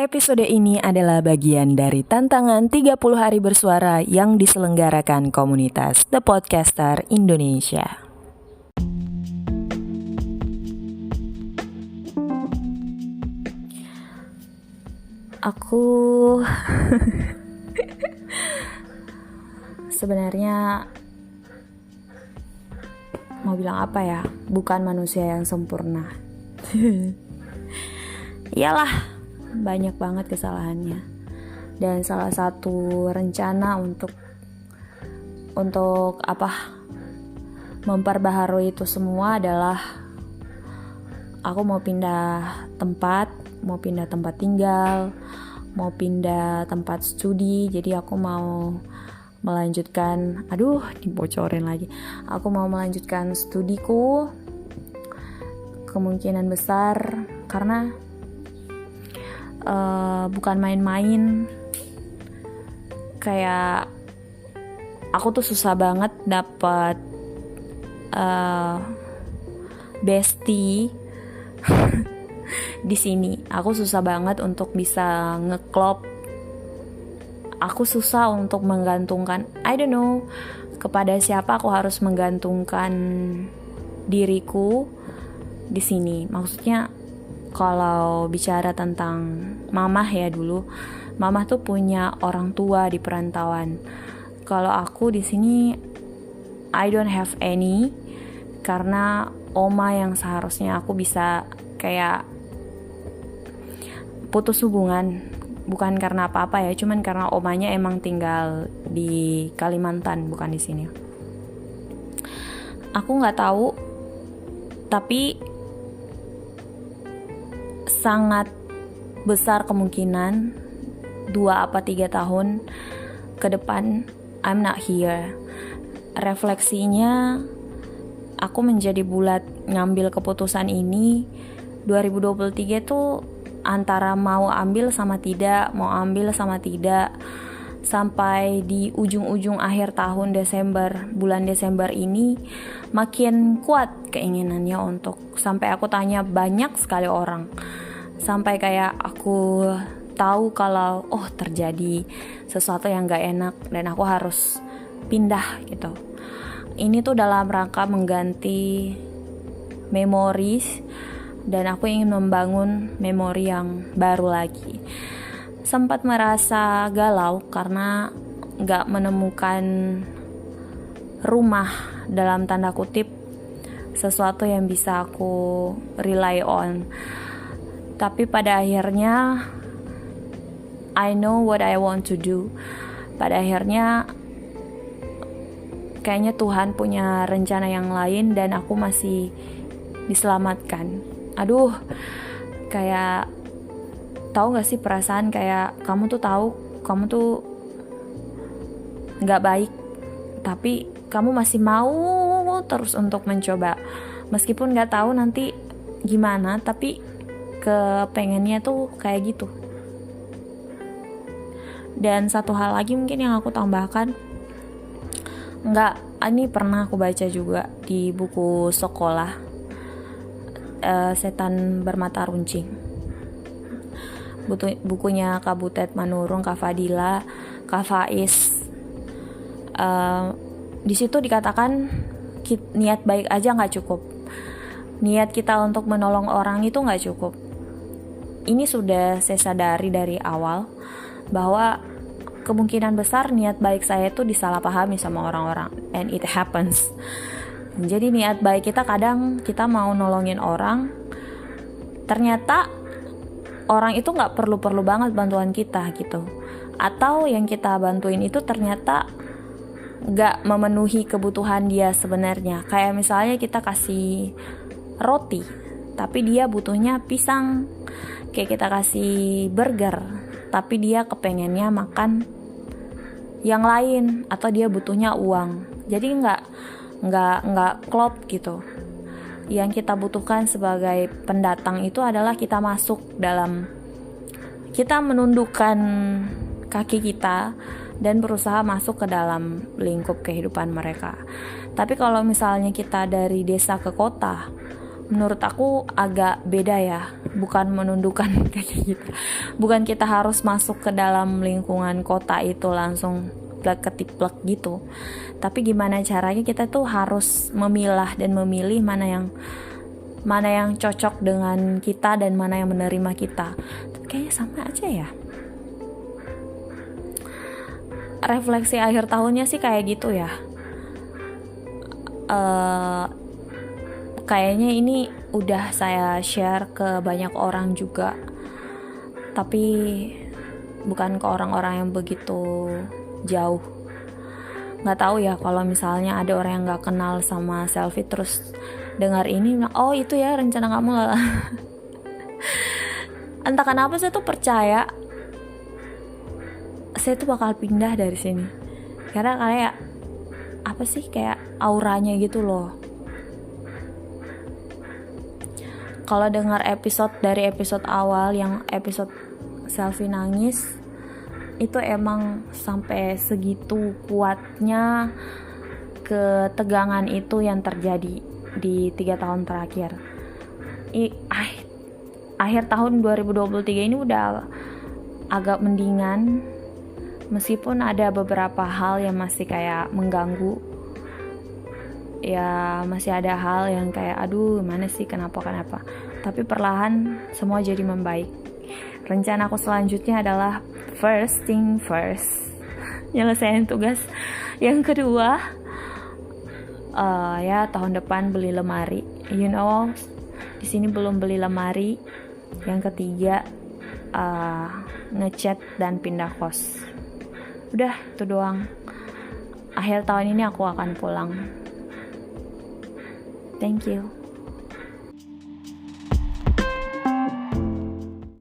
Episode ini adalah bagian dari tantangan 30 hari bersuara yang diselenggarakan komunitas The Podcaster Indonesia. Aku sebenarnya mau bilang apa ya? Bukan manusia yang sempurna. Iyalah, banyak banget kesalahannya. Dan salah satu rencana untuk memperbaharui itu semua adalah aku mau pindah tempat tinggal, mau pindah tempat studi. Jadi aku mau melanjutkan, dibocorin lagi. Aku mau melanjutkan studiku kemungkinan besar karena bukan main-main. Kayak aku tuh susah banget dapat bestie di sini. Aku susah banget untuk bisa ngeklop. Aku susah untuk menggantungkan, kepada siapa aku harus menggantungkan diriku di sini. Maksudnya kalau bicara tentang mamah ya, dulu mamah tuh punya orang tua di perantauan. Kalau aku di sini I don't have any, karena oma yang seharusnya aku bisa kayak putus hubungan, bukan karena apa-apa ya, cuman karena omanya emang tinggal di Kalimantan, bukan di sini. Aku nggak tahu, tapi sangat besar kemungkinan 2 atau 3 tahun ke depan I'm not here. Refleksinya, aku menjadi bulat ngambil keputusan ini 2023 tuh antara mau ambil sama tidak, sampai di ujung-ujung akhir tahun bulan Desember ini makin kuat keinginannya untuk, sampai aku tanya banyak sekali orang, sampai kayak aku tahu kalau terjadi sesuatu yang gak enak dan aku harus pindah gitu. Ini tuh dalam rangka mengganti memori, dan aku ingin membangun memori yang baru lagi. Sempat merasa galau karena gak menemukan rumah dalam tanda kutip, sesuatu yang bisa aku rely on. Tapi pada akhirnya I know what I want to do. Pada akhirnya kayaknya Tuhan punya rencana yang lain dan aku masih diselamatkan. Kayak tahu gak sih perasaan kayak kamu tuh tahu kamu tuh gak baik, tapi kamu masih mau terus untuk mencoba, meskipun gak tahu nanti gimana, tapi kepengennya tuh kayak gitu. Dan satu hal lagi mungkin yang aku tambahkan, ini pernah aku baca juga di buku sekolah, Setan Bermata Runcing, bukunya Kak Butet Manurung, Kak Fadila, Kak Faiz. Di situ dikatakan niat baik aja nggak cukup, niat kita untuk menolong orang itu nggak cukup. Ini sudah saya sadari dari awal bahwa kemungkinan besar niat baik saya itu disalahpahami sama orang-orang, and it happens. Jadi niat baik kita, kadang kita mau nolongin orang, ternyata orang itu nggak perlu banget bantuan kita gitu, atau yang kita bantuin itu ternyata nggak memenuhi kebutuhan dia sebenarnya. Kayak misalnya kita kasih roti, tapi dia butuhnya pisang. Kayak kita kasih burger, tapi dia kepengennya makan yang lain, atau dia butuhnya uang. Jadi nggak klop gitu. Yang kita butuhkan sebagai pendatang itu adalah kita menundukkan kaki kita dan berusaha masuk ke dalam lingkup kehidupan mereka. Tapi kalau misalnya kita dari desa ke kota, menurut aku agak beda ya. bukan menundukkan kaki kita, bukan kita harus masuk ke dalam lingkungan kota itu langsung plek ketiplek gitu, tapi gimana caranya kita tuh harus memilah dan memilih mana yang cocok dengan kita dan mana yang menerima kita. Tapi kayaknya sama aja ya. Refleksi akhir tahunnya sih kayak gitu ya. Kayaknya ini udah saya share ke banyak orang juga, tapi bukan ke orang-orang yang begitu jauh. Nggak tahu ya kalau misalnya ada orang yang nggak kenal sama Selfie terus dengar ini, oh itu ya rencana kamu lah. Entah kenapa saya tuh percaya saya tuh bakal pindah dari sini, karena kayak apa sih, kayak auranya gitu loh. Kalau dengar dari episode awal yang episode Selfie nangis, itu emang sampai segitu kuatnya ketegangan itu yang terjadi di 3 tahun terakhir. Akhir tahun 2023 ini udah agak mendingan, meskipun ada beberapa hal yang masih kayak mengganggu ya, masih ada hal yang kayak aduh mana sih kenapa, tapi perlahan semua jadi membaik. Rencana aku selanjutnya adalah first thing first, nyelesain tugas. Yang kedua ya tahun depan beli lemari, di sini belum beli lemari. Yang ketiga ngecat dan pindah kos. Udah itu doang. Akhir tahun ini aku akan pulang. Thank you.